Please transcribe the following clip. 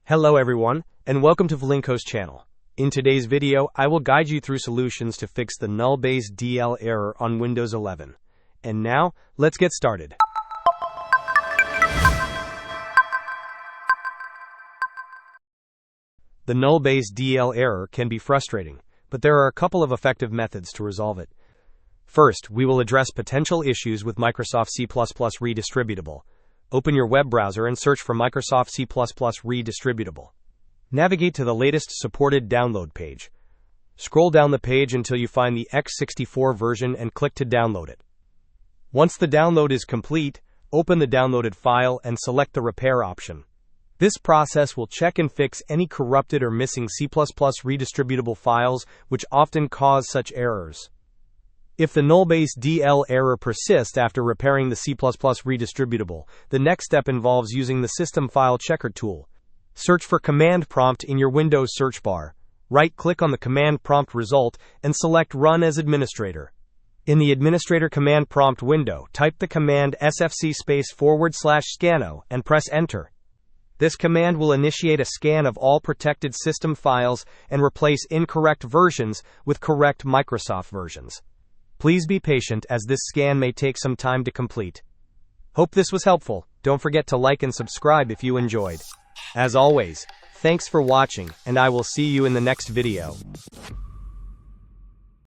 Hello everyone, and welcome to Valinko's channel. In today's video, I will guide you through solutions to fix the Kernelbase Dll error on Windows 11. And now, let's get started. The Kernelbase Dll error can be frustrating, but there are a couple of effective methods to resolve it. First, we will address potential issues with Microsoft C++ redistributable. Open your web browser and search for Microsoft C++ redistributable. Navigate to the latest supported download page. Scroll down the page until you find the x64 version and click to download it. Once the download is complete, open the downloaded file and select the repair option. This process will check and fix any corrupted or missing C++ redistributable files which often cause such errors. If the Kernelbase Dll error persists after repairing the C++ redistributable, the next step involves using the System File Checker tool. Search for Command Prompt in your Windows search bar. Right-click on the Command Prompt result and select Run as Administrator. In the Administrator Command Prompt window, type the command sfc:/scannow and press Enter. This command will initiate a scan of all protected system files and replace incorrect versions with correct Microsoft versions. Please be patient as this scan may take some time to complete. Hope this was helpful. Don't forget to like and subscribe if you enjoyed. As always, thanks for watching, and I will see you in the next video.